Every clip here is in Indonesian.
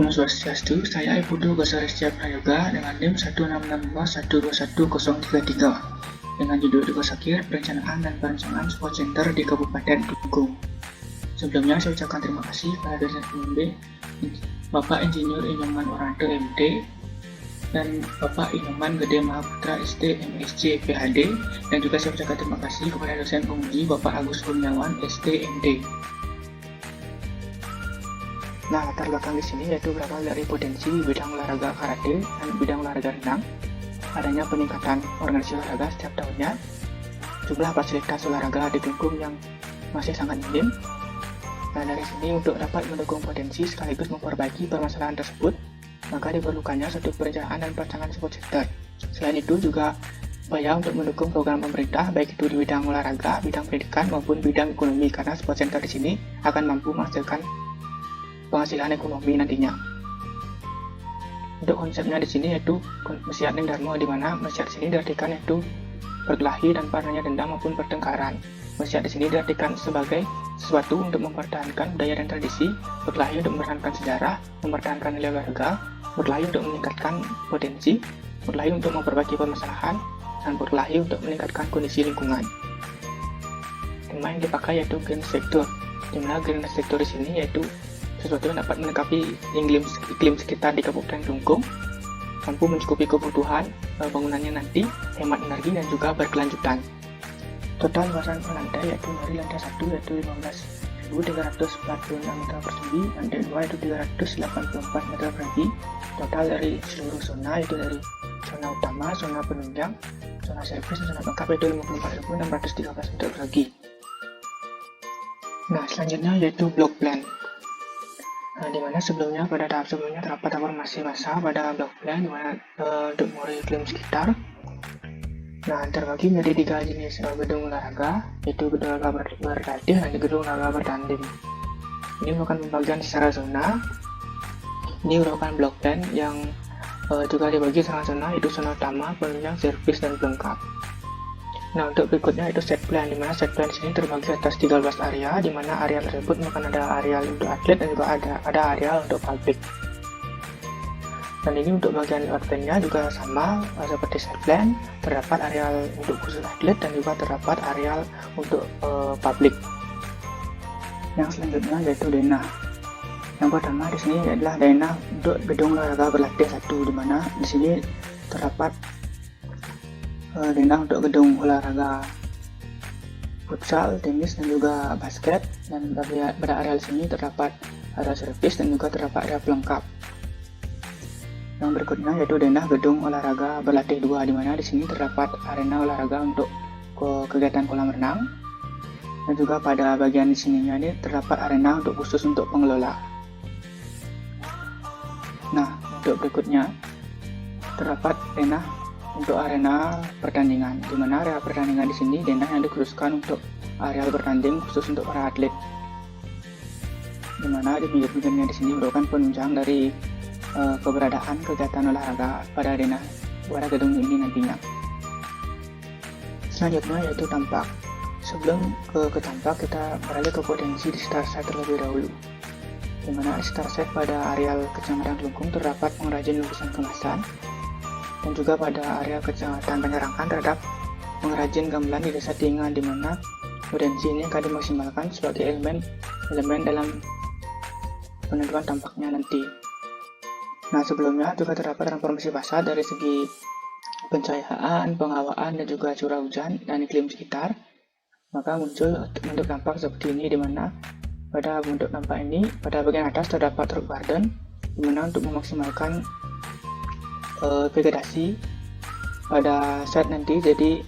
Om Swastiastu, saya Ibu Gosar Restia Prayoga dengan NIM 166212133 dengan judul tugas akhir perencanaan dan perencanaan sport center di Kabupaten Kelungkung. Sebelumnya saya ucapkan terima kasih pada dosen pembimbing Bapak Insinyur Inyoman Oranto MD dan Bapak Inyoman Gede Mahaputra SD MSc PhD, dan juga saya ucapkan terima kasih kepada dosen penguji Bapak Agus Kurniawan SD MD. Nah, latar belakang di sini yaitu berawal dari potensi bidang olahraga karate dan bidang olahraga renang, adanya peningkatan organisasi olahraga setiap tahunnya, jumlah fasilitas olahraga di Kelungkung yang masih sangat minim. Nah, dari sini untuk dapat mendukung potensi sekaligus memperbaiki permasalahan tersebut, maka diperlukannya suatu perencanaan dan perancangan sport center. Selain itu juga upaya untuk mendukung program pemerintah baik itu di bidang olahraga, bidang pendidikan maupun bidang ekonomi, karena sport center di sini akan mampu menghasilkan penghasilan ekonomi nantinya. Untuk konsepnya di sini yaitu Mesiat Ning Darmo, di mana mesiat di sini diartikan yaitu berkelahi tanpa adanya dendam maupun pertengkaran. Mesiat di sini diartikan sebagai sesuatu untuk mempertahankan budaya dan tradisi, berkelahi untuk mempertahankan sejarah, mempertahankan nilai warga, berkelahi untuk meningkatkan potensi, berkelahi untuk memperbaiki permasalahan, dan berkelahi untuk meningkatkan kondisi lingkungan. Tema yang dipakai yaitu green sector, di mana green sector di sini yaitu sesuatu yang dapat melengkapi iklim sekitar di Kabupaten Kelungkung, mampu mencukupi kebutuhan bangunannya nanti, hemat energi dan juga berkelanjutan. Total luasan lantai yaitu dari lantai 1 yaitu 15.346 meter persegi, lantai 2 yaitu 384 meter persegi. Total dari seluruh zona yaitu dari zona utama, zona penunjang, zona servis dan zona lengkap yaitu 54.613 meter persegi. Nah, selanjutnya yaitu block plan. Nah, dimana sebelumnya pada tahap sebelumnya terdapat formasi basah pada blok plan, dimana untuk memori iklim sekitar. Nah, terbagi menjadi 3 jenis gedung olahraga, yaitu gedung olahraga berlatih dan gedung olahraga bertanding. Ini merupakan pembagian secara zona. Ini merupakan blok plan yang juga dibagi secara zona, yaitu zona utama, penunjang, servis dan pelengkap. Nah, untuk berikutnya itu set plan, di mana set plan sini terbagi atas 13 area, di mana area tersebut akan ada area untuk atlet dan juga ada area untuk publik. Dan ini untuk bagian outline-nya juga sama seperti set plan, terdapat area untuk khusus atlet dan juga terdapat area untuk publik. Yang selanjutnya yaitu denah. Yang pertama di sini adalah denah untuk gedung olahraga berlatih 1, di mana di sini terdapat denah untuk gedung olahraga futsal, tenis dan juga basket, dan pada area sini terdapat area servis dan juga terdapat area pelengkap. Yang berikutnya yaitu denah gedung olahraga berlatih 2, di mana di sini terdapat arena olahraga untuk kegiatan kolam renang, dan juga pada bagian di sininya ini terdapat arena untuk khusus untuk pengelola. Nah, untuk berikutnya terdapat denah untuk arena pertandingan, di mana area pertandingan di sini denah yang dikhususkan untuk area bertanding khusus untuk para atlet, di mana di pinggir-pinggirnya di sini merupakan penunjang dari keberadaan kegiatan olahraga pada arena pada gedung ini nantinya. Selanjutnya yaitu tampak. Sebelum ke tampak, kita beralih ke potensi di start set terlebih dahulu, di mana di start set pada areal Kecamatan Kelungkung terdapat pengrajin lukisan kemasan, dan juga pada area Kecamatan Penyerangan terdapat pengrajin gamelan di Desa Tingan, di mana potensi ini akan dimaksimalkan sebagai elemen dalam penentuan tampaknya nanti. Nah, sebelumnya juga terdapat transformasi basah dari segi pencahayaan, penghawaan, dan juga curah hujan dan iklim sekitar. Maka muncul bentuk tampak seperti ini, di mana pada bentuk tampak ini pada bagian atas terdapat rock garden, di mana untuk memaksimalkan vegetasi pada set nanti, jadi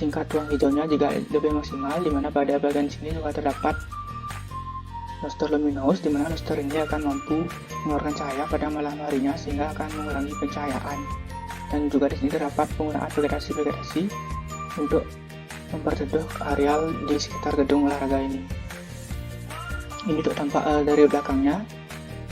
tingkat ruang hijaunya juga lebih maksimal, di mana pada bagian sini juga terdapat luster luminous, di mana luster ini akan mampu mengeluarkan cahaya pada malam harinya sehingga akan mengurangi pencahayaan. Dan juga di sini terdapat penggunaan vegetasi untuk memperteduh areal di sekitar gedung olahraga ini. Ini untuk tampak dari belakangnya.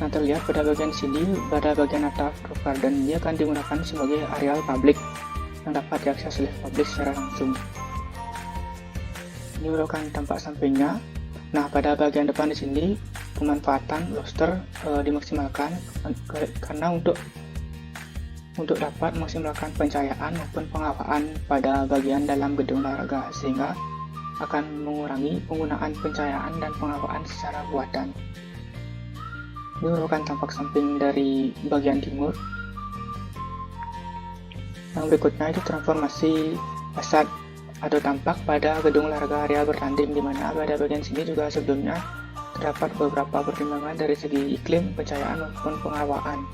Nah, terlihat pada bagian sini, pada bagian atap roof garden ini akan digunakan sebagai areal publik yang dapat diakses oleh publik secara langsung. Ini merupakan tampak sampingnya. Nah, pada bagian depan di sini pemanfaatan loster dimaksimalkan karena untuk dapat memaksimalkan pencahayaan maupun penghawaan pada bagian dalam gedung olahraga, sehingga akan mengurangi penggunaan pencahayaan dan penghawaan secara buatan. Ini merupakan tampak samping dari bagian timur. Yang berikutnya itu transformasi fasad atau tampak pada gedung olahraga area bertanding, di mana pada bagian sini juga sebelumnya terdapat beberapa pertimbangan dari segi iklim, pencahayaan maupun penghawaan.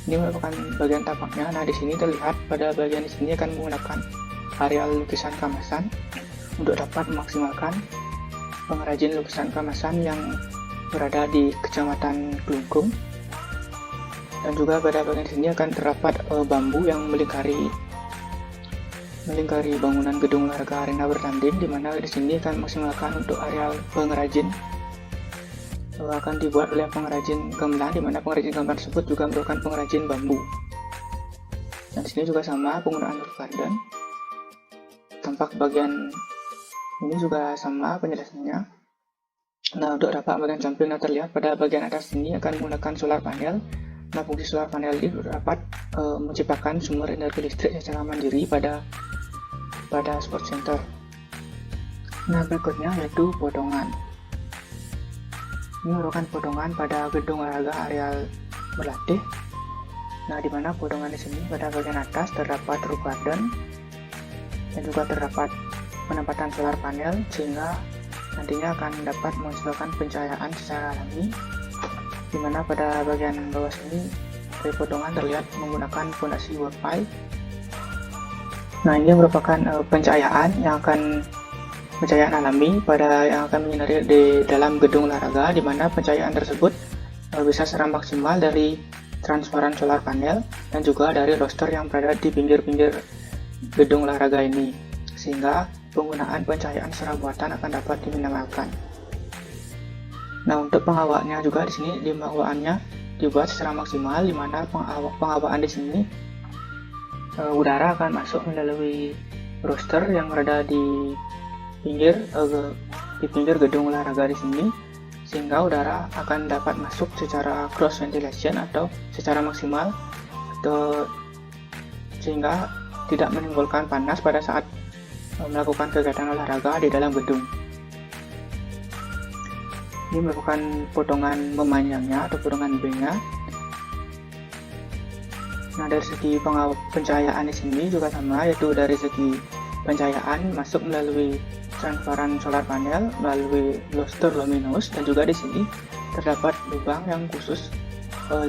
Ini merupakan bagian tampaknya. Nah, di sini terlihat pada bagian di sini akan menggunakan areal lukisan kemasan untuk dapat memaksimalkan pengrajin lukisan kemasan yang berada di Kecamatan Klungkung. Dan juga pada bagian sini akan terdapat bambu yang melingkari bangunan gedung olahraga arena bertanding, di mana di sini akan memaksimalkan untuk areal pengrajin akan dibuat oleh pengrajin gamelan, di mana pengrajin gamelan tersebut juga merupakan pengrajin bambu. Dan di sini juga sama penggunaan roof garden. Tampak bagian ini juga sama penjelasannya. Nah, untuk dapat bagian samping yang terlihat pada bagian atas ini akan menggunakan solar panel. Nah, fungsi solar panel ini dapat menciptakan sumber energi listrik secara mandiri pada sport center. Nah, berikutnya yaitu potongan. Ini merupakan potongan pada gedung olahraga areal berlatih. Nah, di mana potongan di sini pada bagian atas terdapat roof garden dan juga terdapat penempatan solar panel, sehingga nantinya akan dapat menghasilkan pencahayaan secara alami. Di mana pada bagian bawah sini dari potongan terlihat menggunakan fondasi Wi-Fi. Nah, ini merupakan pencahayaan alami yang akan menyinari di dalam gedung olahraga, di mana pencahayaan tersebut bisa secara maksimal dari transparan solar panel dan juga dari roster yang berada di pinggir-pinggir gedung olahraga ini, sehingga penggunaan pencahayaan secara buatan akan dapat diminimalkan. Nah, untuk penghawaannya juga di sini penghawaannya dibuat secara maksimal, di mana penghawaan di sini udara akan masuk melalui roster yang berada di pinggir gedung olahraga di sini, sehingga udara akan dapat masuk secara cross ventilation atau secara maksimal, sehingga tidak menimbulkan panas pada saat melakukan kegiatan olahraga di dalam gedung. Ini merupakan potongan memanjangnya atau potongan B-nya. Nah, dari segi pencahayaan di sini juga sama, yaitu dari segi pencahayaan masuk melalui transparan solar panel, melalui luster luminous, dan juga di sini terdapat lubang yang khusus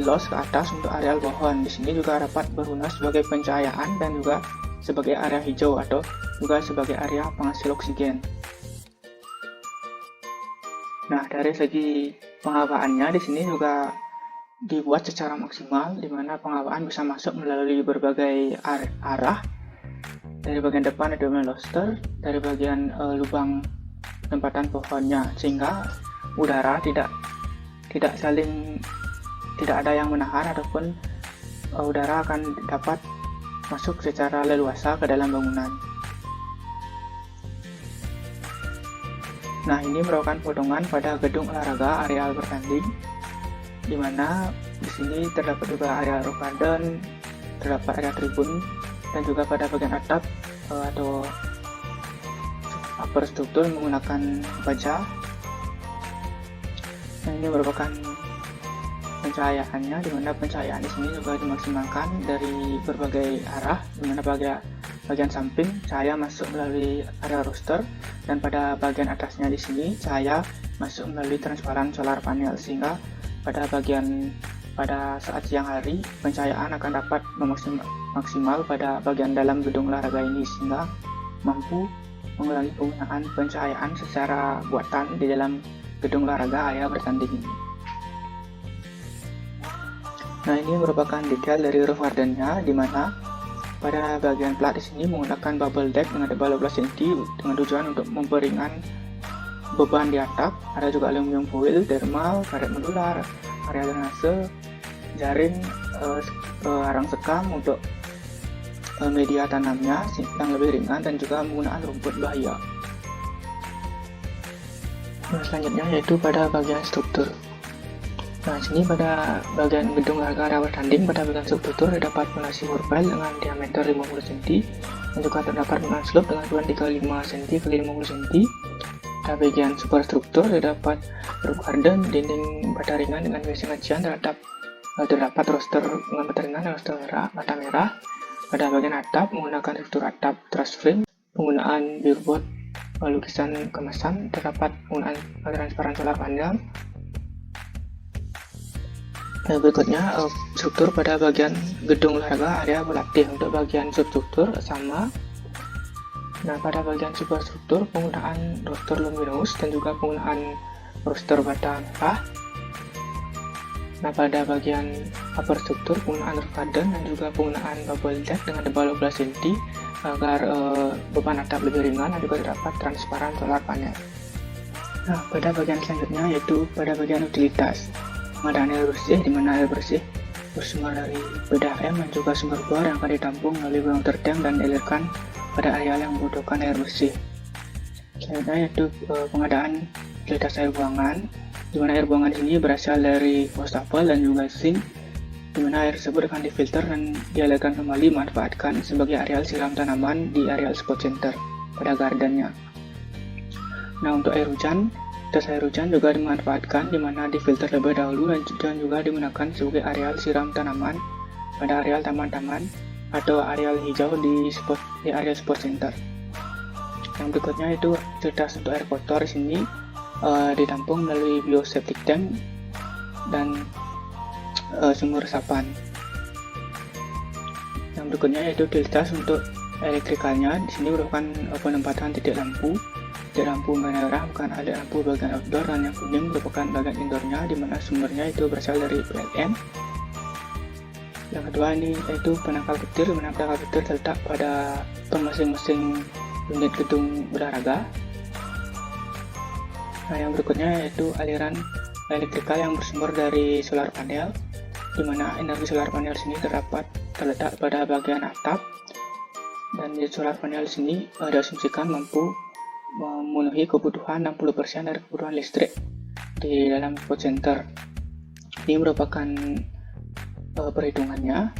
loss ke atas untuk areal pohon. Di sini juga dapat berguna sebagai pencahayaan dan juga sebagai area hijau atau juga sebagai area penghasil oksigen. Nah, dari segi penghawaannya di sini juga dibuat secara maksimal, di mana penghawaan bisa masuk melalui berbagai arah. Dari bagian depan ada luster, dari bagian lubang tempatan pohonnya, sehingga udara tidak ada yang menahan, ataupun udara akan dapat masuk secara leluasa ke dalam bangunan. Nah, ini merupakan potongan pada gedung olahraga areal bertanding, di mana di sini terdapat juga area roof garden, terdapat area tribun, dan juga pada bagian atap atau upper struktur menggunakan baja. Nah, ini merupakan pencahayaannya, di mana pencahayaan di sini juga dimaksimalkan dari berbagai arah, di mana bagian samping cahaya masuk melalui area roster, dan pada bagian atasnya di sini cahaya masuk melalui transparan solar panel, sehingga pada saat siang hari pencahayaan akan dapat maksimal pada bagian dalam gedung olahraga ini, sehingga mampu mengurangi penggunaan pencahayaan secara buatan di dalam gedung olahraga area bertanding ini. Nah, ini merupakan detail dari roof garden-nya, di mana pada bagian plat di sini menggunakan bubble deck dengan tebal 12 cm dengan tujuan untuk memperingan beban di atap. Ada juga aluminium foil, thermal, karet modular, area drainase, jaring, arang sekam untuk media tanamnya yang lebih ringan, dan juga menggunakan rumput bahaya. Nah, selanjutnya yaitu pada bagian struktur. Nah, sini pada bagian gedung larga area bertanding, pada bagian struktur terdapat fondasi murbel dengan diameter 50 cm dan juga terdapat bangunan slope dengan ukuran 35 cm x 50 cm. Pada bagian superstruktur terdapat roof garden, dinding bata ringan dengan garis sajian, terdapat roster dengan bata ringan dan roster bata merah. Pada bagian atap menggunakan struktur atap truss frame, penggunaan billboard lukisan kemasan, terdapat penggunaan transparan solar panel. Berikutnya struktur pada bagian gedung olahraga area berlatih. Untuk bagian substruktur sama. Nah, pada bagian superstruktur penggunaan roster luminous dan juga penggunaan roster bata merah. Nah, pada bagian upper struktur penggunaan roof garden dan juga penggunaan bubble deck dengan tebal 12 cm agar beban atap lebih ringan, dan juga terdapat transparan solar panel. Nah, pada bagian selanjutnya yaitu pada bagian utilitas. Pengadaan air bersih, di mana air bersih bersumber dari PDAM dan juga sumber bor yang akan ditampung melalui water tank dan dialirkan pada areal yang membutuhkan air bersih. Selanjutnya yaitu pengadaan utilitas air buangan, di mana air buangan ini berasal dari wastafel dan juga sink, di mana air tersebut akan difilter dan dialirkan kembali manfaatkan sebagai areal siram tanaman di areal spot center pada gardennya. Nah, untuk air hujan, tes air hujan juga dimanfaatkan, di mana difilter lebih dahulu dan juga digunakan sebagai areal siram tanaman pada areal taman-taman atau areal hijau di area spot center. Yang berikutnya itu utilitas untuk air kotor. Di sini ditampung melalui bioseptic tank dan sumur resapan. Yang berikutnya yaitu utilitas untuk elektrikalnya. Di sini merupakan penempatan titik lampu merah bukan ada lampu bagian outdoor, dan yang kuning merupakan bagian indoornya, di mana sumbernya itu berasal dari PLN. Yang kedua ini yaitu penangkal petir, di mana penangkal petir terletak pada masing-masing unit gedung olahraga. Nah, yang berikutnya yaitu aliran elektrikal yang bersumber dari solar panel, di mana energi solar panel sini terletak pada bagian atap, dan di solar panel sini diasumsikan mampu memenuhi kebutuhan 60% dari kebutuhan listrik di dalam spot center. Ini merupakan perhitungannya.